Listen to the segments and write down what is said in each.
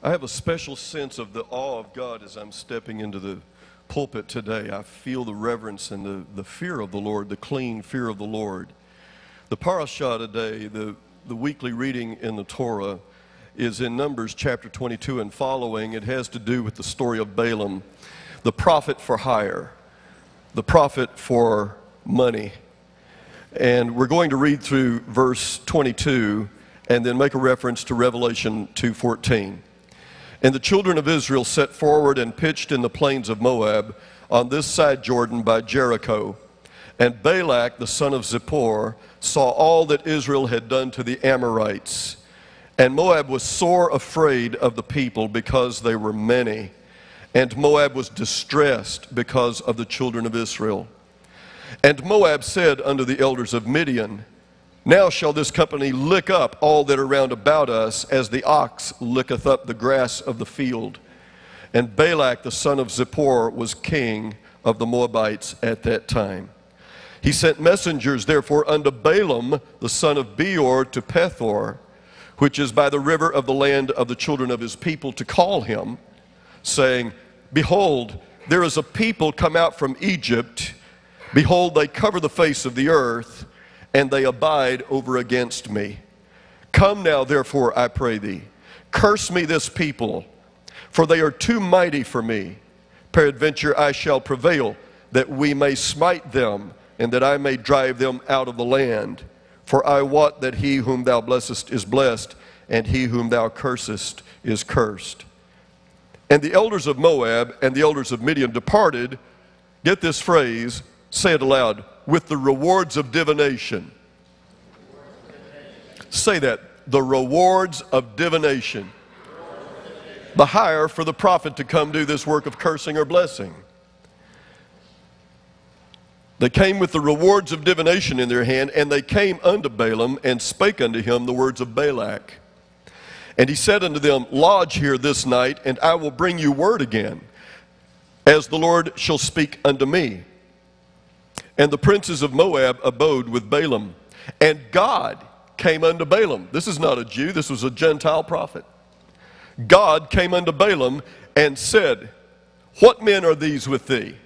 I have a special sense of the awe of God as I'm stepping into the pulpit today. I feel the reverence and the fear of the Lord, the clean fear of the Lord. The parashah today, the weekly reading in the Torah, is in Numbers chapter 22 and following. It has to do with the story of Balaam, the prophet for hire, the prophet for money. And we're going to read through verse 22 and then make a reference to Revelation 2:14. And the children of Israel set forward and pitched in the plains of Moab on this side Jordan by Jericho. And Balak, the son of Zippor, saw all that Israel had done to the Amorites. And Moab was sore afraid of the people because they were many. And Moab was distressed because of the children of Israel. And Moab said unto the elders of Midian, Now shall this company lick up all that are round about us, as the ox licketh up the grass of the field. And Balak the son of Zippor was king of the Moabites at that time. He sent messengers therefore unto Balaam the son of Beor to Pethor, which is by the river of the land of the children of his people, to call him, saying, Behold, there is a people come out from Egypt. Behold, they cover the face of the earth, and they abide over against me. Come now, therefore, I pray thee, curse me this people, for they are too mighty for me. Peradventure I shall prevail, that we may smite them, and that I may drive them out of the land. For I wot that he whom thou blessest is blessed, and he whom thou cursest is cursed. And the elders of Moab and the elders of Midian departed, get this phrase, say it aloud, with the rewards of divination. Say that, the rewards of divination. The hire for the prophet to come do this work of cursing or blessing. They came with the rewards of divination in their hand, and they came unto Balaam and spake unto him the words of Balak. And he said unto them, Lodge here this night, and I will bring you word again, as the Lord shall speak unto me. And the princes of Moab abode with Balaam. And God came unto Balaam. This is not a Jew, this was a Gentile prophet. God came unto Balaam and said, What men are these with thee?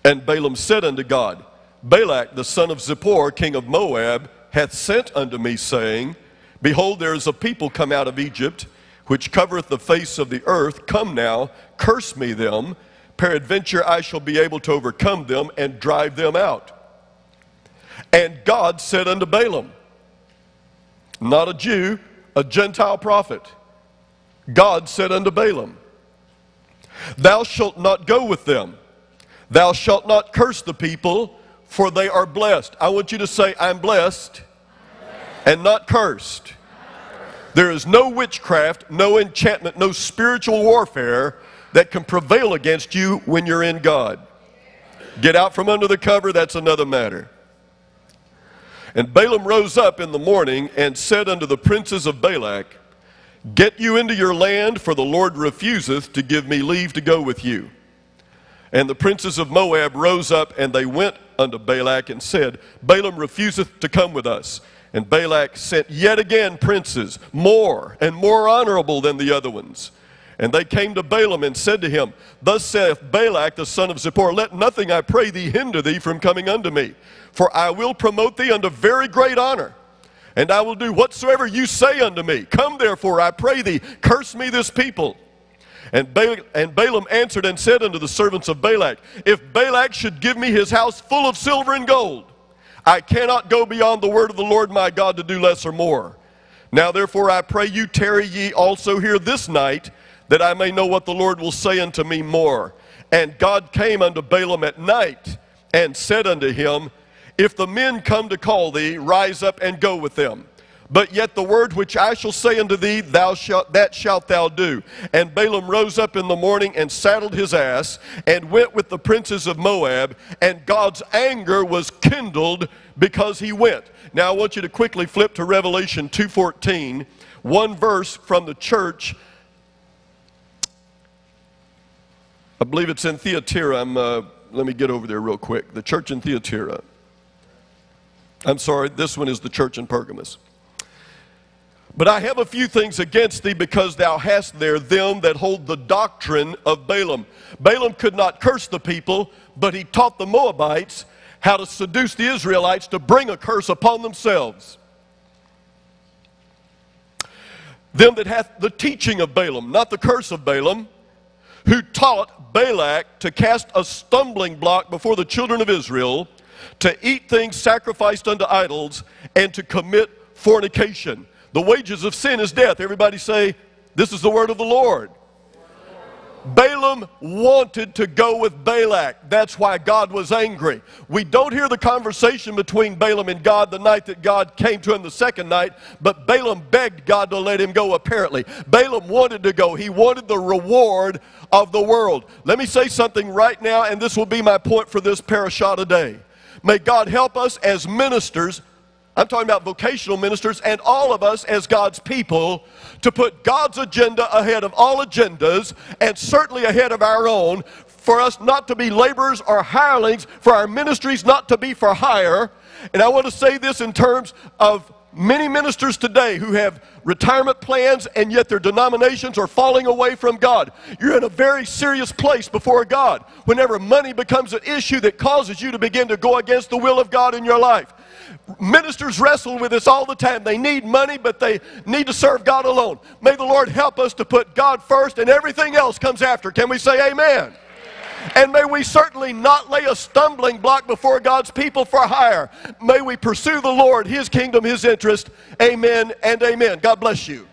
And Balaam said unto God, Balak the son of Zippor, king of Moab, hath sent unto me, saying, Behold, there is a people come out of Egypt, which covereth the face of the earth. Come now, curse me them. Peradventure I shall be able to overcome them and drive them out. And God said unto Balaam, not a Jew, a Gentile prophet, God said unto Balaam, Thou shalt not go with them. Thou shalt not curse the people, for they are blessed. I want you to say, I'm blessed and not cursed. There is no witchcraft, no enchantment, no spiritual warfare that can prevail against you when you're in God. Get out from under the cover, that's another matter. And Balaam rose up in the morning and said unto the princes of Balak, Get you into your land, for the Lord refuseth to give me leave to go with you. And the princes of Moab rose up, and they went unto Balak and said, Balaam refuseth to come with us. And Balak sent yet again princes, more and more honorable than the other ones. And they came to Balaam and said to him, Thus saith Balak the son of Zippor, Let nothing, I pray thee, hinder thee from coming unto me. For I will promote thee unto very great honor, and I will do whatsoever you say unto me. Come therefore, I pray thee, curse me this people. And Balaam answered and said unto the servants of Balak, If Balak should give me his house full of silver and gold, I cannot go beyond the word of the Lord my God to do less or more. Now therefore I pray you, tarry ye also here this night, that I may know what the Lord will say unto me more. And God came unto Balaam at night, and said unto him, If the men come to call thee, rise up and go with them. But yet the word which I shall say unto thee, that shalt thou do. And Balaam rose up in the morning and saddled his ass, and went with the princes of Moab, and God's anger was kindled because he went. Now I want you to quickly flip to Revelation 2:14, one verse from the church. I believe it's in Thyatira. Let me get over there real quick. The church in Thyatira. I'm sorry, this one is the church in Pergamos. But I have a few things against thee, because thou hast there them that hold the doctrine of Balaam. Balaam could not curse the people, but he taught the Moabites how to seduce the Israelites to bring a curse upon themselves. Them that hath the teaching of Balaam, not the curse of Balaam, who taught Balak to cast a stumbling block before the children of Israel, to eat things sacrificed unto idols, and to commit fornication. The wages of sin is death. Everybody say, this is the word of the Lord. Balaam wanted to go with Balak. That's why God was angry. We don't hear the conversation between Balaam and God the night that God came to him the second night, but Balaam begged God to let him go apparently. Balaam wanted to go. He wanted the reward of the world. Let me say something right now, and this will be my point for this parashah today. May God help us as ministers, I'm talking about vocational ministers, and all of us as God's people, to put God's agenda ahead of all agendas, and certainly ahead of our own, for us not to be laborers or hirelings, for our ministries not to be for hire. And I want to say this in terms of many ministers today who have retirement plans, and yet their denominations are falling away from God. You're in a very serious place before God whenever money becomes an issue that causes you to begin to go against the will of God in your life. Ministers wrestle with this all the time. They need money, but they need to serve God alone. May the Lord help us to put God first, and everything else comes after. Can we say amen? And may we certainly not lay a stumbling block before God's people for hire. May we pursue the Lord, His kingdom, His interest. Amen and amen. God bless you.